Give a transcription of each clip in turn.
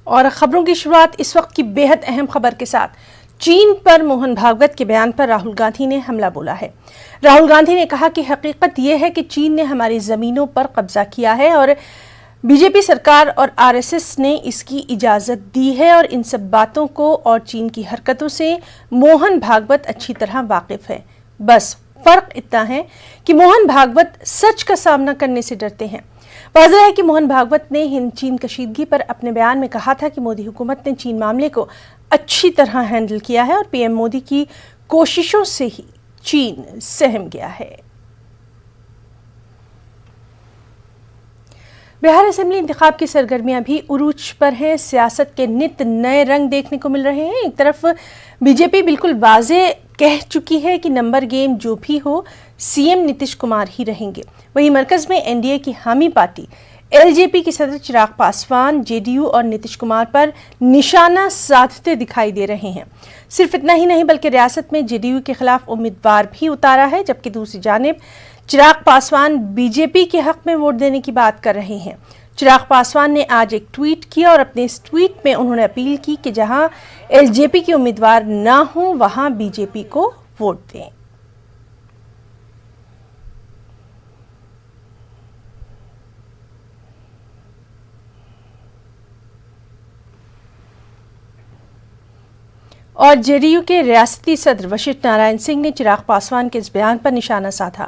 और खबरों की शुरुआत इस वक्त की बेहद अहम खबर के साथ। चीन पर मोहन भागवत के बयान पर राहुल गांधी ने हमला बोला है। राहुल गांधी ने कहा कि हकीकत यह है कि चीन ने हमारी जमीनों पर कब्जा किया है और बीजेपी सरकार और आरएसएस ने इसकी इजाजत दी है और इन सब बातों को और चीन की हरकतों से मोहन भागवत अच्छी तरह वाकिफ है। बस फर्क इतना है कि मोहन भागवत सच का सामना करने से डरते हैं। वाज़ेह है कि मोहन भागवत ने हिंद चीन कशीदगी पर अपने बयान में कहा था कि मोदी हुकूमत ने चीन मामले को अच्छी तरह हैंडल किया है और पीएम मोदी की कोशिशों से ही चीन सहम गया है। बिहार असेंबली इंतखाब की सरगर्मियां भी उरूज पर हैं। सियासत के नित नए रंग देखने को मिल रहे हैं। एक तरफ बीजेपी बिल्कुल वाज़ेह कह चुकी है कि नंबर गेम जो भी हो सीएम नीतीश कुमार ही रहेंगे। वहीं मरकज में एनडीए की हामी पार्टी एलजेपी के सदस्य चिराग पासवान जेडीयू और नीतीश कुमार पर निशाना साधते दिखाई दे रहे हैं। सिर्फ इतना ही नहीं बल्कि रियासत में जेडीयू के खिलाफ उम्मीदवार भी उतारा है, जबकि दूसरी जानिब चिराग पासवान बीजेपी के हक में वोट देने की बात कर रहे हैं। चिराग पासवान ने आज एक ट्वीट किया और अपने इस ट्वीट में उन्होंने अपील की कि जहां एलजेपी के उम्मीदवार ना हो वहां बीजेपी को वोट दें। और जेडीयू के रियासती सदर वशिष्ठ नारायण सिंह ने चिराग पासवान के इस बयान पर निशाना साधा।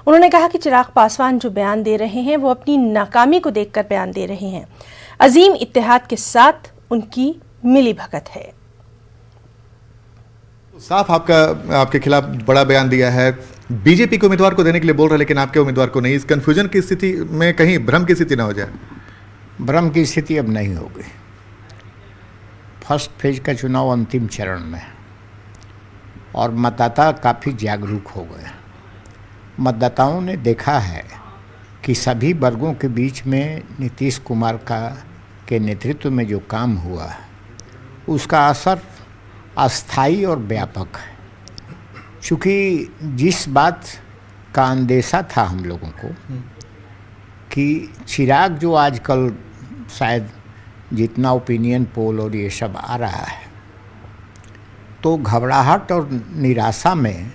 उन्होंने कहा कि चिराग पासवान जो बयान दे रहे हैं वो अपनी नाकामी को देखकर बयान दे रहे हैं। अजीम इत्तेहाद के साथ उनकी मिलीभगत है। साफ आपके खिलाफ बड़ा बयान दिया है, बीजेपी के उम्मीदवार को देने के लिए बोल रहे हैं लेकिन आपके उम्मीदवार को नहीं। इस कंफ्यूजन की स्थिति में कहीं भ्रम की स्थिति ना हो जाए। भ्रम की स्थिति अब नहीं होगी। फर्स्ट फेज का चुनाव अंतिम चरण में और मतदाता काफ़ी जागरूक हो गए। मतदाताओं ने देखा है कि सभी वर्गों के बीच में नीतीश कुमार के नेतृत्व में जो काम हुआ है उसका असर अस्थायी और व्यापक है। चूँकि जिस बात का अंदेशा था हम लोगों को कि चिराग जो आजकल शायद जितना ओपिनियन पोल और ये सब आ रहा है तो घबराहट और निराशा में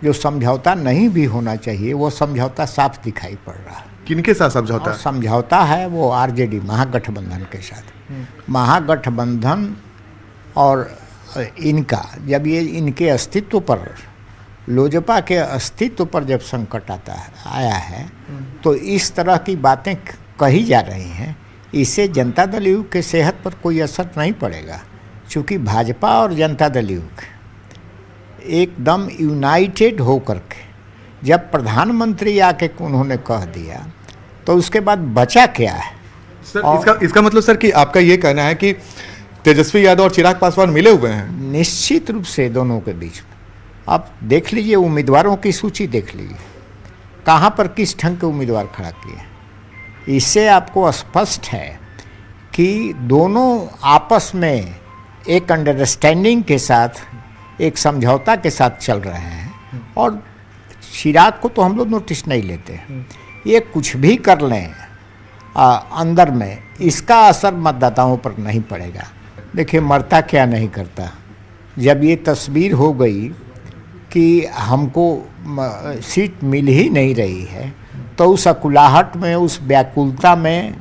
जो समझौता नहीं भी होना चाहिए वो समझौता साफ दिखाई पड़ रहा है। किनके साथ समझौता? समझौता है वो आरजेडी महागठबंधन के साथ। महागठबंधन और इनका जब ये इनके अस्तित्व पर, लोजपा के अस्तित्व पर जब संकट आया है तो इस तरह की बातें कही जा रही हैं। इससे जनता दल यू के सेहत पर कोई असर नहीं पड़ेगा, क्योंकि भाजपा और जनता दल यू एकदम यूनाइटेड होकर के जब प्रधानमंत्री आके उन्होंने कह दिया तो उसके बाद बचा क्या है सर? इसका मतलब सर कि आपका ये कहना है कि तेजस्वी यादव और चिराग पासवान मिले हुए हैं? निश्चित रूप से दोनों के बीच में। आप देख लीजिए, उम्मीदवारों की सूची देख लीजिए, कहाँ पर किस ढंग के उम्मीदवार खड़ा किए। इससे आपको स्पष्ट है कि दोनों आपस में एक अंडरस्टैंडिंग के साथ, एक समझौता के साथ चल रहे हैं। और चिराग को तो हम लोग नोटिस नहीं लेते, ये कुछ भी कर लें अंदर में, इसका असर मतदाताओं पर नहीं पड़ेगा। देखिए, मरता क्या नहीं करता। जब ये तस्वीर हो गई कि हमको सीट मिल ही नहीं रही है तो उस अकुलाहट में, उस व्याकुलता में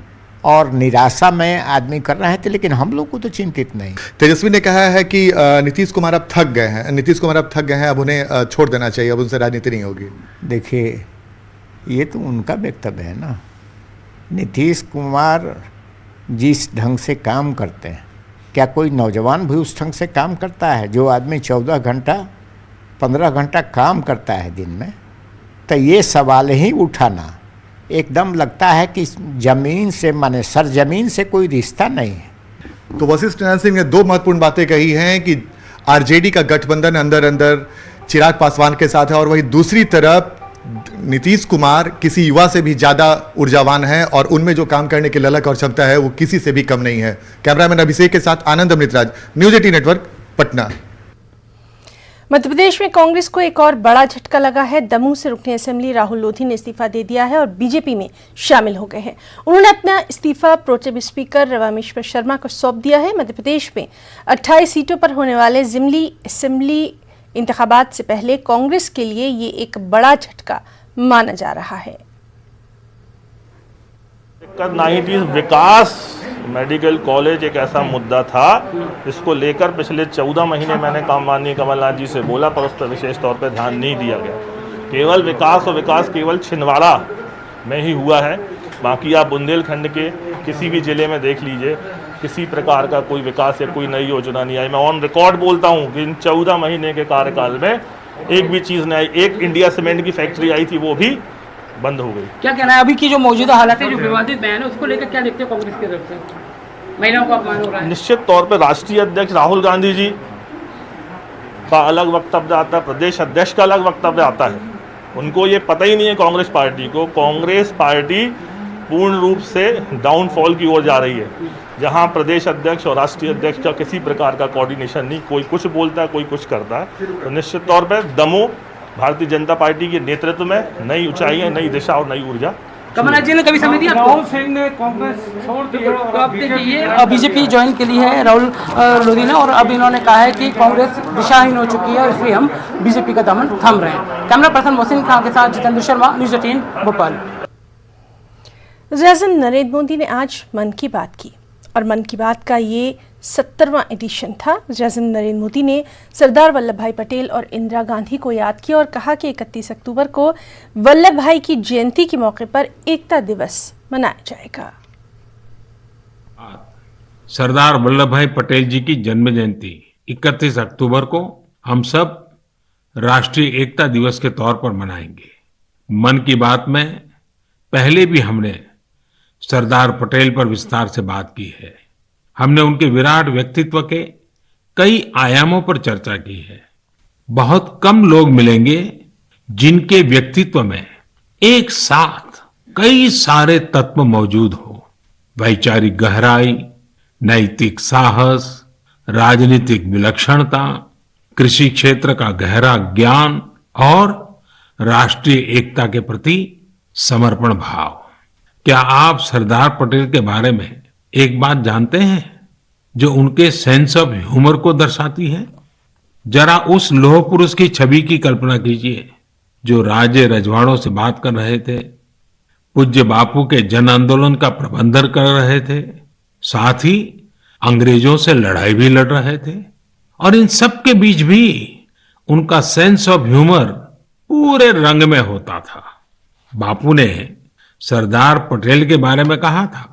और निराशा में आदमी कर रहे थे, लेकिन हम लोग को तो चिंतित नहीं। तेजस्वी ने कहा है कि नीतीश कुमार अब थक गए हैं, अब उन्हें छोड़ देना चाहिए, अब उनसे राजनीति नहीं होगी। देखिए, ये तो उनका वक्तव्य है ना। नीतीश कुमार जिस ढंग से काम करते हैं, क्या कोई नौजवान भी उस ढंग से काम करता है? जो आदमी 14 घंटा 15 घंटा काम करता है दिन में, तो ये सवाल ही उठाना एकदम लगता है कि जमीन से, माने सरजमीन से कोई रिश्ता नहीं है। तो वशिष्ठ नारायण सिंह ने दो महत्वपूर्ण बातें कही हैं कि आरजेडी का गठबंधन अंदर चिराग पासवान के साथ है और वही दूसरी तरफ नीतीश कुमार किसी युवा से भी ज़्यादा ऊर्जावान है और उनमें जो काम करने की ललक और क्षमता है वो किसी से भी कम नहीं है। कैमरामैन अभिषेक के साथ आनंद अमृतराज, न्यूज़ 18 नेटवर्क, पटना। मध्य प्रदेश में कांग्रेस को एक और बड़ा झटका लगा है। दमोह से रुकने असेंबली राहुल लोधी ने इस्तीफा दे दिया है और बीजेपी में शामिल हो गए हैं। उन्होंने अपना इस्तीफा प्रोटेम स्पीकर रवामेश्वर शर्मा को सौंप दिया है। मध्य प्रदेश में 28 सीटों पर होने वाले जिमनी असेंबली इंतखाबात से पहले कांग्रेस के लिए ये एक बड़ा झटका माना जा रहा है। विकास मेडिकल कॉलेज एक ऐसा मुद्दा था इसको लेकर पिछले 14 महीने मैंने माननीय कमलनाथ जी से बोला, पर उस पर विशेष तौर पर ध्यान नहीं दिया गया। केवल विकास, और विकास केवल छिंदवाड़ा में ही हुआ है। बाकी आप बुंदेलखंड के किसी भी जिले में देख लीजिए, किसी प्रकार का कोई विकास या कोई नई योजना नहीं आई। मैं ऑन रिकॉर्ड बोलता हूँ कि इन 14 महीने के कार्यकाल में एक भी चीज़ नहीं आई। एक इंडिया सीमेंट की फैक्ट्री आई थी, वो भी बंद हो गई। क्या कहना है अभी की जो मौजूदा हालत है, जो विवादित बयान है, उसको लेकर क्या देखते हो कांग्रेस की तरफ से? महिलाओं का अपमान हो रहा है। निश्चित तौर पर राष्ट्रीय अध्यक्ष राहुल गांधी जी का अलग वक्तव्य आता है, प्रदेश अध्यक्ष का अलग वक्तव्य आता है। उनको ये पता ही नहीं है कांग्रेस पार्टी को, कांग्रेस पार्टी पूर्ण रूप से डाउनफॉल की ओर जा रही है, जहां प्रदेश अध्यक्ष और राष्ट्रीय अध्यक्ष का किसी प्रकार का कोऑर्डिनेशन नहीं, कोई कुछ बोलता है, कोई कुछ करता है। तो निश्चित तौर पर दमोह भारतीय जनता पार्टी के नेतृत्व में नई ऊंचाई, नई दिशा और नई ऊर्जा। कमलनाथ जी ने कभी समय दिया आपको? राहुल सिंह ने कांग्रेस छोड़ दी है तो अब देखिए बीजेपी ज्वाइन के लिए है राहुल लोधी ने, और अब इन्होंने कहा है कि कांग्रेस दिशाहीन हो चुकी है और इसलिए हम बीजेपी का दामन थाम रहे हैं। कैमरा पर्सन मोहसिन खान के साथ जितेंद्र शर्मा, न्यूज़ 18 भोपाल। वज़ीर-ए-आज़म नरेंद्र मोदी ने आज मन की बात की और मन की बात का ये 70वां एडिशन था। वज़ीर-ए-आज़म नरेंद्र मोदी ने सरदार वल्लभ भाई पटेल और इंदिरा गांधी को याद किया और कहा कि 31 अक्टूबर को वल्लभ भाई की जयंती के मौके पर एकता दिवस मनाया जाएगा। सरदार वल्लभ भाई पटेल जी की जन्म जयंती 31 अक्टूबर को हम सब राष्ट्रीय एकता दिवस के तौर पर मनाएंगे। मन की बात में पहले भी हमने सरदार पटेल पर विस्तार से बात की है। हमने उनके विराट व्यक्तित्व के कई आयामों पर चर्चा की है। बहुत कम लोग मिलेंगे जिनके व्यक्तित्व में एक साथ कई सारे तत्व मौजूद हो। वैचारिक गहराई, नैतिक साहस, राजनीतिक विलक्षणता, कृषि क्षेत्र का गहरा ज्ञान और राष्ट्रीय एकता के प्रति समर्पण भाव। क्या आप सरदार पटेल के बारे में एक बात जानते हैं जो उनके सेंस ऑफ ह्यूमर को दर्शाती है? जरा उस लौह पुरुष की छवि की कल्पना कीजिए जो राज्य रजवाड़ों से बात कर रहे थे, पूज्य बापू के जन आंदोलन का प्रबंधन कर रहे थे, साथ ही अंग्रेजों से लड़ाई भी लड़ रहे थे, और इन सब के बीच भी उनका सेंस ऑफ ह्यूमर पूरे रंग में होता था। बापू ने सरदार पटेल के बारे में कहा था,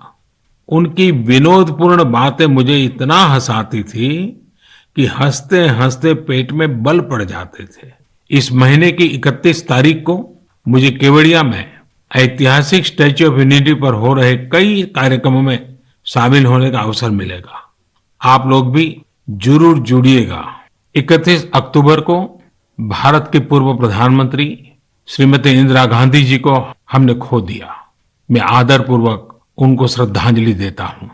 उनकी विनोदपूर्ण बातें मुझे इतना हंसाती थी कि हंसते हंसते पेट में बल पड़ जाते थे। इस महीने की 31 तारीख को मुझे केवड़िया में ऐतिहासिक स्टैच्यू ऑफ यूनिटी पर हो रहे कई कार्यक्रमों में शामिल होने का अवसर मिलेगा। आप लोग भी जरूर जुड़िएगा। 31 अक्टूबर को भारत के पूर्व प्रधानमंत्री श्रीमती इंदिरा गांधी जी को हमने खो दिया। मैं आदरपूर्वक उनको श्रद्धांजलि देता हूँ।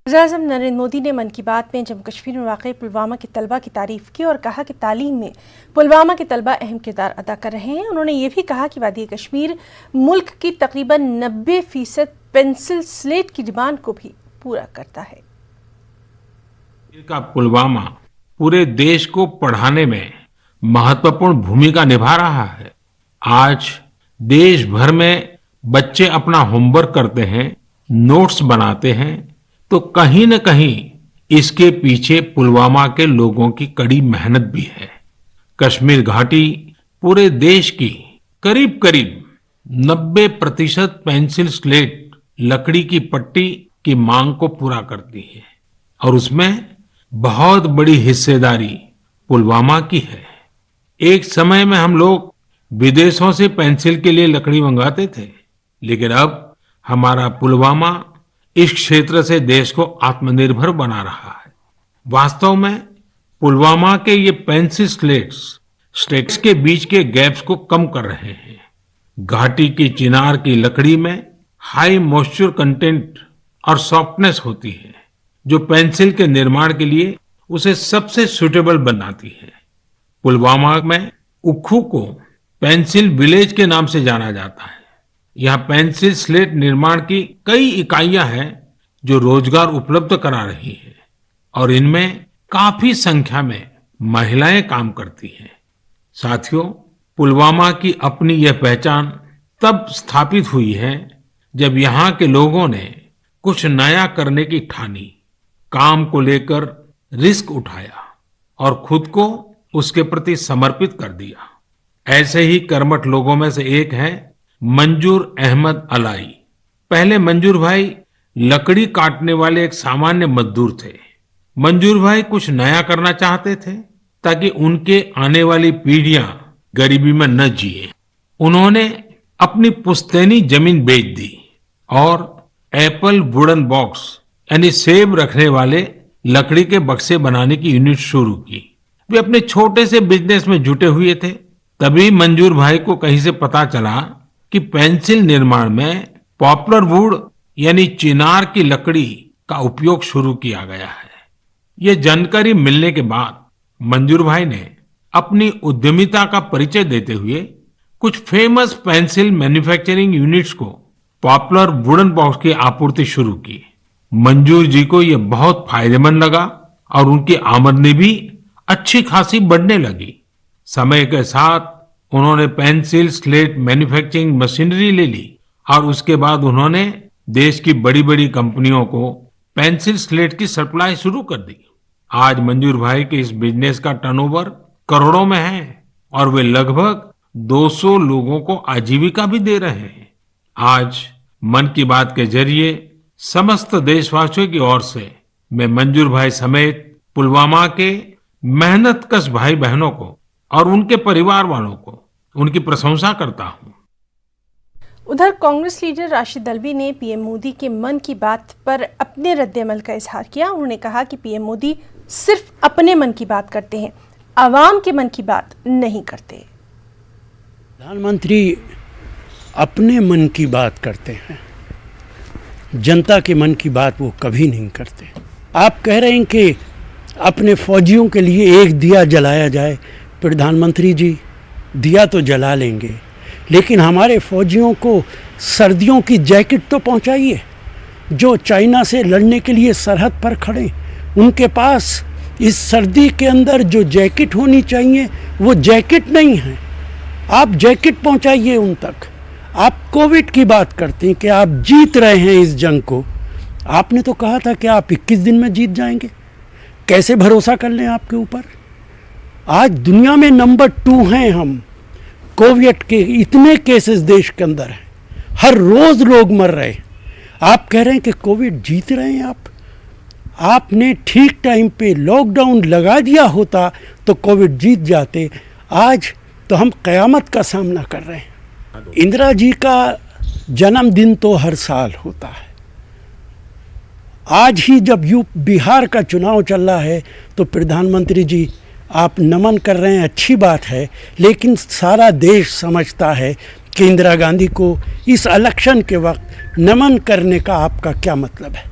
वज़ीर-ए-आज़म नरेंद्र मोदी ने मन की बात में जम्मू कश्मीर में वाक़ई पुलवामा के तलबा की तारीफ की और कहा कि तालीम में पुलवामा के तलबा अहम किरदार अदा कर रहे हैं। उन्होंने ये भी कहा कि वादी कश्मीर मुल्क की तकरीबन 90% पेंसिल स्लेट की डिमांड को भी पूरा करता है। का पुलवामा पूरे देश को पढ़ाने में महत्वपूर्ण भूमिका निभा रहा है। आज देश भर में बच्चे अपना होमवर्क करते हैं, नोट्स बनाते हैं, तो कहीं न कहीं इसके पीछे पुलवामा के लोगों की कड़ी मेहनत भी है। कश्मीर घाटी पूरे देश की करीब करीब 90% पेंसिल स्लेट लकड़ी की पट्टी की मांग को पूरा करती है और उसमें बहुत बड़ी हिस्सेदारी पुलवामा की है। एक समय में हम लोग विदेशों से पेंसिल के लिए लकड़ी मंगाते थे, लेकिन अब हमारा पुलवामा इस क्षेत्र से देश को आत्मनिर्भर बना रहा है। वास्तव में पुलवामा के ये पेंसिल स्लेट्स के बीच के गैप्स को कम कर रहे हैं। घाटी की चिनार की लकड़ी में हाई मॉइस्चर कंटेंट और सॉफ्टनेस होती है, जो पेंसिल के निर्माण के लिए उसे सबसे सुटेबल बनाती है। पुलवामा में उक्खू को पेंसिल विलेज के नाम से जाना जाता है। यहाँ पेंसिल स्लेट निर्माण की कई इकाइयां हैं जो रोजगार उपलब्ध करा रही हैं और इनमें काफी संख्या में महिलाएं काम करती हैं। साथियों, पुलवामा की अपनी यह पहचान तब स्थापित हुई है जब यहाँ के लोगों ने कुछ नया करने की ठानी, काम को लेकर रिस्क उठाया और खुद को उसके प्रति समर्पित कर दिया। ऐसे ही कर्मठ लोगों में से एक है मंजूर अहमद अलाई। पहले मंजूर भाई लकड़ी काटने वाले एक सामान्य मजदूर थे। मंजूर भाई कुछ नया करना चाहते थे ताकि उनके आने वाली पीढ़ियां गरीबी में न जिए। उन्होंने अपनी पुश्तैनी जमीन बेच दी और एप्पल वुडन बॉक्स यानी सेब रखने वाले लकड़ी के बक्से बनाने की यूनिट शुरू की। वे अपने छोटे से बिजनेस में जुटे हुए थे। तभी मंजूर भाई को कहीं से पता चला कि पेंसिल निर्माण में पॉपुलर वुड यानी चिनार की लकड़ी का उपयोग शुरू किया गया है। ये जानकारी मिलने के बाद मंजूर भाई ने अपनी उद्यमिता का परिचय देते हुए कुछ फेमस पेंसिल मैन्युफैक्चरिंग यूनिट्स को पॉपुलर वुडन बॉक्स की आपूर्ति शुरू की। मंजूर जी को यह बहुत फायदेमंद लगा और उनकी आमदनी भी अच्छी खासी बढ़ने लगी। समय के साथ उन्होंने पेंसिल स्लेट मैन्युफैक्चरिंग मशीनरी ले ली और उसके बाद उन्होंने देश की बड़ी बड़ी कंपनियों को पेंसिल स्लेट की सप्लाई शुरू कर दी। आज मंजूर भाई के इस बिजनेस का टर्नओवर करोड़ों में है और वे लगभग 200 लोगों को आजीविका भी दे रहे हैं। आज मन की बात के जरिए समस्त देशवासियों की ओर से मैं मंजूर भाई समेत पुलवामा के मेहनतकश भाई बहनों को और उनके परिवार वालों को उनकी प्रशंसा करता हूं। उधर कांग्रेस लीडर राशिद अल्वी ने पीएम मोदी के मन की बात पर अपने रद्द-ए-अमल का इजहार किया। उन्होंने कहा कि पीएम मोदी सिर्फ अपने मन की बात करते हैं, आवाम के मन की बात नहीं करते। प्रधानमंत्री अपने मन की बात करते हैं, जनता के मन की बात वो कभी नहीं करते। आप कह रहे हैं कि अपने फौजियों के लिए एक दिया जलाया जाए। प्रधानमंत्री जी, दिया तो जला लेंगे, लेकिन हमारे फौजियों को सर्दियों की जैकेट तो पहुंचाइए। जो चाइना से लड़ने के लिए सरहद पर खड़े, उनके पास इस सर्दी के अंदर जो जैकेट होनी चाहिए वो जैकेट नहीं है। आप जैकेट पहुंचाइए उन तक। आप कोविड की बात करते हैं कि आप जीत रहे हैं इस जंग को। आपने तो कहा था कि आप 21 दिन में जीत जाएंगे। कैसे भरोसा कर लें आपके ऊपर? आज दुनिया में नंबर 2 हैं हम। कोविड के इतने केसेस देश के अंदर हैं, हर रोज लोग मर रहे हैं। आप कह रहे हैं कि कोविड जीत रहे हैं आपने ठीक टाइम पे लॉकडाउन लगा दिया होता तो कोविड जीत जाते। आज तो हम कयामत का सामना कर रहे हैं। इंदिरा जी का जन्मदिन तो हर साल होता है। आज ही जब बिहार का चुनाव चल रहा है तो प्रधानमंत्री जी आप नमन कर रहे हैं, अच्छी बात है, लेकिन सारा देश समझता है कि इंदिरा गांधी को इस इलेक्शन के वक्त नमन करने का आपका क्या मतलब है।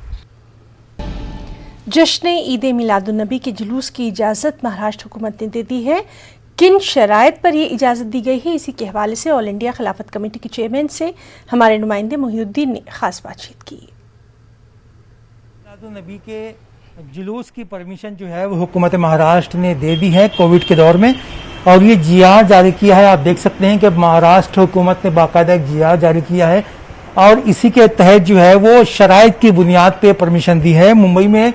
जश्न ईद मिलादुन्नबी के जुलूस की इजाज़त महाराष्ट्र हुकूमत ने दे दी है। किन शराइत पर यह इजाज़त दी गई है, इसी के हवाले से ऑल इंडिया खिलाफत कमेटी के चेयरमैन से हमारे नुमाइंदे मोहिउद्दीन ने खास बातचीत की। मिलादुन्नबी के जुलूस की परमिशन जो है वो हुकूमत महाराष्ट्र ने दे दी है कोविड के दौर में, और ये GR जारी किया है। आप देख सकते हैं कि महाराष्ट्र हुकूमत ने बाकायदा एक GR जारी किया है और इसी के तहत जो है वो शराइत की बुनियाद पे परमिशन दी है। मुंबई में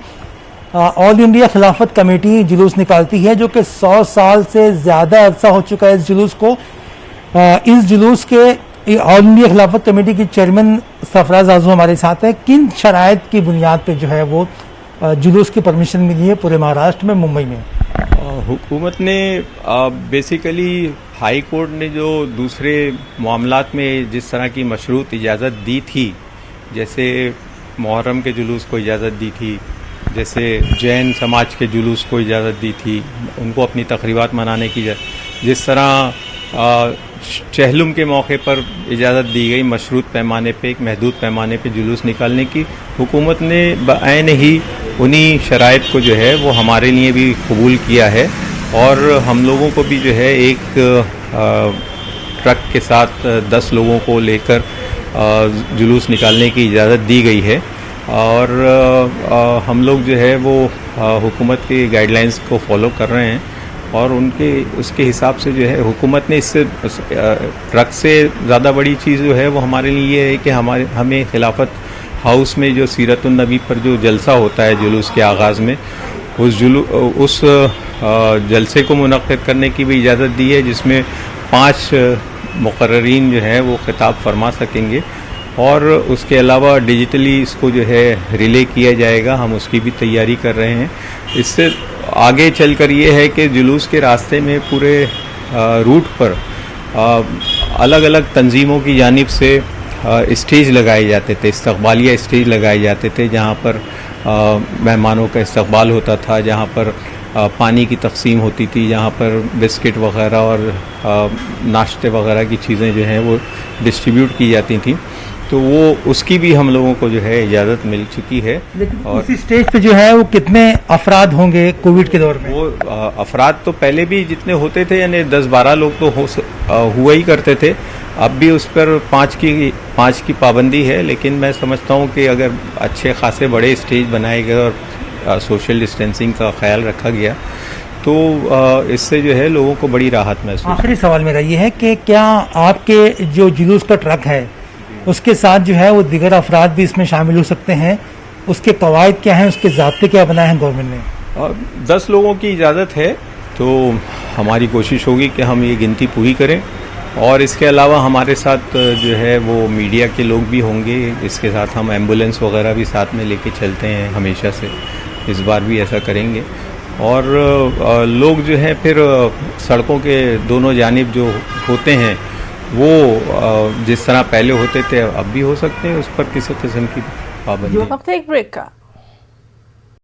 ऑल इंडिया खिलाफत कमेटी जुलूस निकालती है जो कि 100 साल से ज़्यादा अरसा हो चुका है इस जुलूस को। इस जुलूस के ऑल इंडिया खिलाफत कमेटी के चेयरमैन सरफराज आजू हमारे साथ हैं। किन शराइत की बुनियाद पे जो है वो जुलूस की परमिशन मिली है पूरे महाराष्ट्र में, मुंबई में? हुकूमत ने बेसिकली हाई कोर्ट ने जो दूसरे मामलात में जिस तरह की मशरूत इजाज़त दी थी, जैसे मुहर्रम के जुलूस को इजाज़त दी थी, जैसे जैन समाज के जुलूस को इजाज़त दी थी, उनको अपनी तकरीबात मनाने की, जिस तरह चहलुम के मौके पर इजाज़त दी गई मशरूत पैमाने पे, एक महदूद पैमाने पे जुलूस निकालने की, हुकूमत ने बआन ही उन्हीं शराइत को जो है वो हमारे लिए भी कबूल किया है और हम लोगों को भी जो है एक ट्रक के साथ 10 लोगों को लेकर जुलूस निकालने की इजाज़त दी गई है और हम लोग जो है वो हुकूमत की गाइडलाइंस को फॉलो कर रहे हैं और उसके हिसाब से जो है हुकूमत ने इससे ट्रक से ज़्यादा बड़ी चीज़ जो है वो हमारे लिए ये है कि हमें खिलाफत हाउस में जो सीरतुन नबी पर जो जलसा होता है जुलूस के आगाज़ में उस जलसे को मुनक्किद करने की भी इजाज़त दी है, जिसमें 5 मुकर्ररीन जो है वो खिताब फरमा सकेंगे और उसके अलावा डिजिटली इसको जो है रिले किया जाएगा। हम उसकी भी तैयारी कर रहे हैं। इससे आगे चलकर ये है कि जुलूस के रास्ते में पूरे रूट पर अलग अलग तंजीमों की जानिब से स्टेज लगाए जाते थे, इस्तकबालिया स्टेज लगाए जाते थे, जहाँ पर मेहमानों का इस्तकबाल होता था, जहाँ पर पानी की तकसीम होती थी, जहाँ पर बिस्किट वगैरह और नाश्ते वगैरह की चीज़ें जो हैं वो डिस्ट्रीब्यूट की जाती थी। तो वो उसकी भी हम लोगों को जो है इजाज़त मिल चुकी है। लेकिन और उसी स्टेज पे जो है वो कितने अफराद होंगे कोविड के दौर में? वो अफराद तो पहले भी जितने होते थे यानी 10-12 लोग तो हुआ ही करते थे। अब भी उस पर 5 की पाबंदी है, लेकिन मैं समझता हूँ कि अगर अच्छे खासे बड़े स्टेज बनाए गए और सोशल डिस्टेंसिंग का ख्याल रखा गया तो इससे जो है लोगों को बड़ी राहत महसूस। आखिरी सवाल मेरा ये है कि क्या आपके जो जुलूस का ट्रक है उसके साथ जो है वो दीगर अफराद भी इसमें शामिल हो सकते हैं? उसके कवायद क्या हैं, उसके ज़ाब्ते क्या बनाए हैं गवर्नमेंट ने? 10 लोगों की इजाज़त है, तो हमारी कोशिश होगी कि हम ये गिनती पूरी करें और इसके अलावा हमारे साथ जो है वो मीडिया के लोग भी होंगे। इसके साथ हम एम्बुलेंस वगैरह भी साथ में लेके चलते हैं हमेशा से, इस बार भी ऐसा करेंगे। और लोग जो है फिर सड़कों के दोनों जानिब जो होते हैं वो जिस तरह पहले होते थे अब भी हो सकते हैं, उस पर किसी किस्म की पाबंदी। वक्त एक ब्रेक का।